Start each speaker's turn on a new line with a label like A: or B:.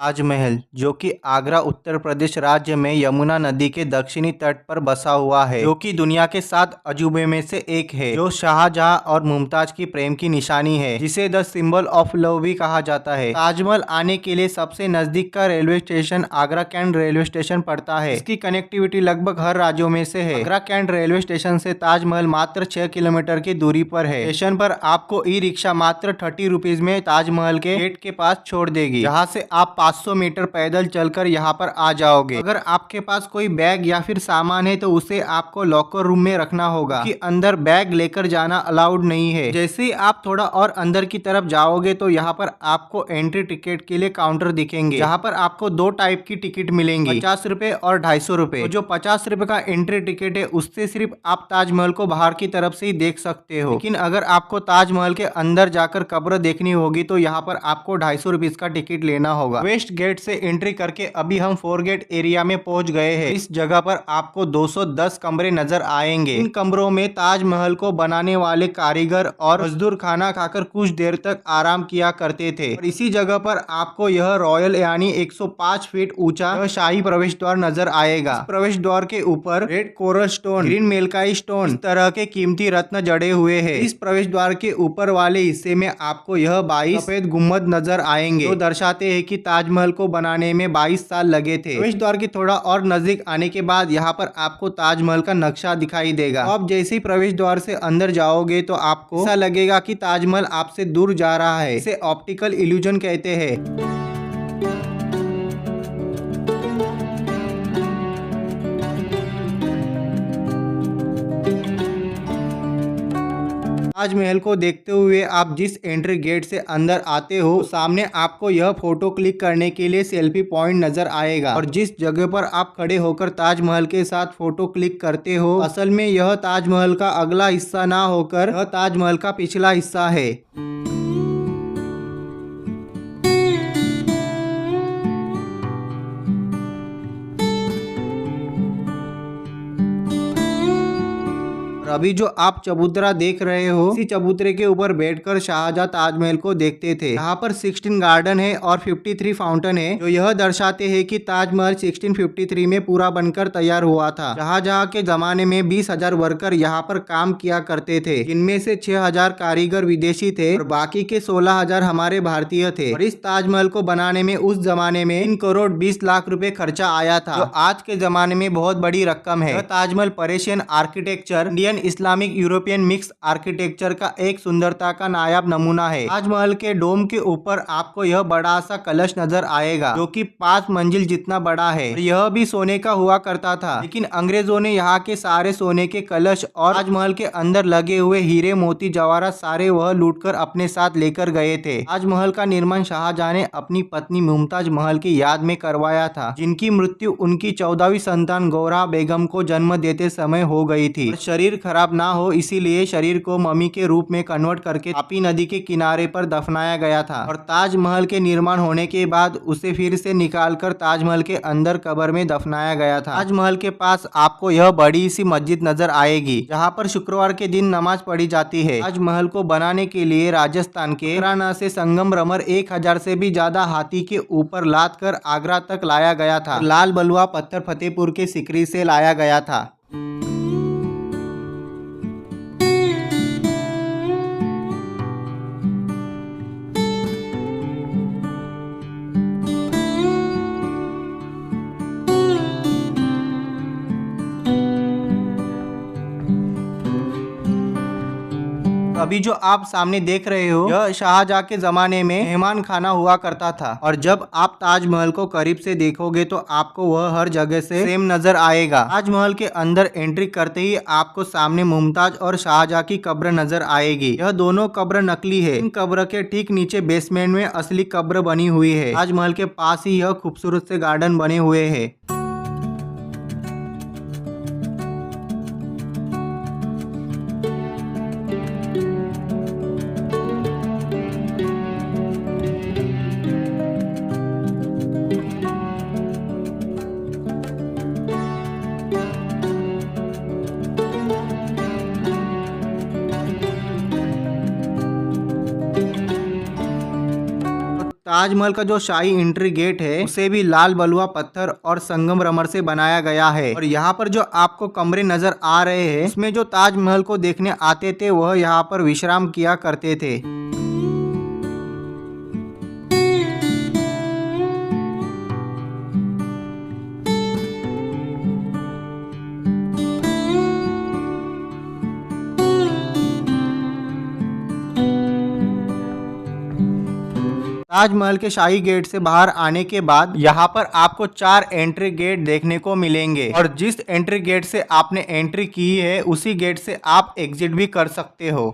A: ताजमहल, जो कि आगरा उत्तर प्रदेश राज्य में यमुना नदी के दक्षिणी तट पर बसा हुआ है, जो कि दुनिया के 7 अजूबे में से एक है, जो शाहजहां और मुमताज की प्रेम की निशानी है, जिसे द सिंबल ऑफ लव भी कहा जाता है। ताजमहल आने के लिए सबसे नजदीक का railway station Agra cantt railway station पड़ता है। इसकी कनेक्टिविटी लगभग हर राज्यों में से है। आगरा कैंट रेलवे स्टेशन से ताजमहल मात्र 6 किलोमीटर की दूरी पर है। स्टेशन पर आपको ई रिक्शा मात्र 30 रुपीज में ताजमहल के गेट के पास छोड़ देगी, जहाँ से आप 500 मीटर पैदल चलकर यहाँ पर आ जाओगे। अगर आपके पास कोई बैग या फिर सामान है तो उसे आपको लॉकर रूम में रखना होगा, कि अंदर बैग लेकर जाना अलाउड नहीं है। जैसे ही आप थोड़ा और अंदर की तरफ जाओगे तो यहाँ पर आपको एंट्री टिकट के लिए काउंटर दिखेंगे, जहाँ पर आपको 2 टाइप की टिकट मिलेंगी, 50 रुपए और 250 रुपए। तो जो 50 रुपए का एंट्री टिकट है उससे सिर्फ आप ताजमहल को बाहर की तरफ से ही देख सकते हो, लेकिन अगर आपको ताजमहल के अंदर जाकर कब्र देखनी होगी तो यहाँ पर आपको 250 रुपीज का टिकट लेना होगा। वेस्ट गेट से एंट्री करके अभी हम 4 गेट एरिया में पहुंच गए हैं। इस जगह पर आपको 210 कमरे नजर आएंगे। इन कमरों में ताजमहल को बनाने वाले कारीगर और मजदूर खाना खाकर कुछ देर तक आराम किया करते थे। और इसी जगह पर आपको यह रॉयल यानी 105 फीट ऊंचा शाही प्रवेश द्वार नजर आएगा। इस प्रवेश द्वार के ऊपर red coral stone, green malachite stone, इस तरह के कीमती रत्न जड़े हुए हैं। इस प्रवेश द्वार के ऊपर वाले हिस्से में आपको यह 22 सफेद गुम्बद नजर आएंगे, जो दर्शाते हैं कि ताजमहल को बनाने में 22 साल लगे थे। प्रवेश द्वार के थोड़ा और नजदीक आने के बाद यहाँ पर आपको ताजमहल का नक्शा दिखाई देगा। तो आप जैसे ही प्रवेश द्वार से अंदर जाओगे तो आपको ऐसा लगेगा कि ताजमहल आपसे दूर जा रहा है। इसे ऑप्टिकल इल्यूजन कहते हैं। ताजमहल को देखते हुए आप जिस एंट्री गेट से अंदर आते हो, सामने आपको यह फोटो क्लिक करने के लिए सेल्फी पॉइंट नजर आएगा। और जिस जगह पर आप खड़े होकर ताजमहल के साथ फोटो क्लिक करते हो, असल में यह ताजमहल का अगला हिस्सा ना होकर यह ताजमहल का पिछला हिस्सा है। अभी जो आप चबूतरा देख रहे हो, इसी चबूतरे के ऊपर बैठकर शाहजहां ताजमहल को देखते थे। यहाँ पर 16 गार्डन है और 53 फाउंटेन है, जो यह दर्शाते हैं कि ताजमहल 1653 में पूरा बनकर तैयार हुआ था। शाहजहां के जमाने में 20,000 वर्कर यहाँ पर काम किया करते थे, जिनमें से 6,000 कारीगर विदेशी थे और बाकी के 16,000 हमारे भारतीय थे। और इस ताजमहल को बनाने में उस जमाने में 3 करोड़ 20 लाख रुपए खर्चा आया था, जो आज के जमाने में बहुत बड़ी रकम है। Taj Mahal Persian architecture, Indian Islamic European mix architecture का एक सुंदरता का नायाब नमूना है। ताजमहल के डोम के ऊपर आपको यह बड़ा सा कलश नजर आएगा, जो कि 5 मंजिल जितना बड़ा है। यह भी सोने का हुआ करता था, लेकिन अंग्रेजों ने यहाँ के सारे सोने के कलश और ताजमहल के अंदर लगे हुए हीरे मोती जवाहरात सारे वह लूटकर अपने साथ लेकर गए थे। ताजमहल का निर्माण शाहजहां ने अपनी पत्नी मुमताज महल की याद में करवाया था, जिनकी मृत्यु उनकी 14वीं संतान गौहरा बेगम को जन्म देते समय हो गई थी। शरीर खराब ना हो इसीलिए शरीर को मम्मी के रूप में कन्वर्ट करके तापी नदी के किनारे पर दफनाया गया था। और ताजमहल के निर्माण होने के बाद उसे फिर से निकालकर ताजमहल के अंदर कब्र में दफनाया गया था। ताजमहल के पास आपको यह बड़ी सी मस्जिद नजर आएगी, जहाँ पर शुक्रवार के दिन नमाज पढ़ी जाती है। ताजमहल को बनाने के लिए राजस्थान के कैराना से संगमरमर 1000 से भी ज्यादा हाथी के ऊपर लाद कर आगरा तक लाया गया था। लाल बलुआ पत्थर फतेहपुर के सिकरी से लाया गया था। अभी जो आप सामने देख रहे हो, यह शाहजहां के जमाने में मेहमान खाना हुआ करता था। और जब आप ताजमहल को करीब से देखोगे तो आपको वह हर जगह से सेम नजर आएगा। ताजमहल के अंदर एंट्री करते ही आपको सामने मुमताज और शाहजहां की कब्र नजर आएगी। यह दोनों कब्र नकली है। इन कब्र के ठीक नीचे बेसमेंट में असली कब्र बनी हुई है। ताजमहल के पास ही यह खूबसूरत से गार्डन बने हुए है। ताजमहल का जो शाही एंट्री गेट है उसे भी लाल बलुआ पत्थर और संगमरमर से बनाया गया है। और यहाँ पर जो आपको कमरे नजर आ रहे हैं इसमें जो ताजमहल को देखने आते थे वह यहाँ पर विश्राम किया करते थे। ताजमहल के शाही गेट से बाहर आने के बाद यहाँ पर आपको 4 एंट्री गेट देखने को मिलेंगे और जिस एंट्री गेट से आपने एंट्री की है उसी गेट से आप एग्जिट भी कर सकते हो।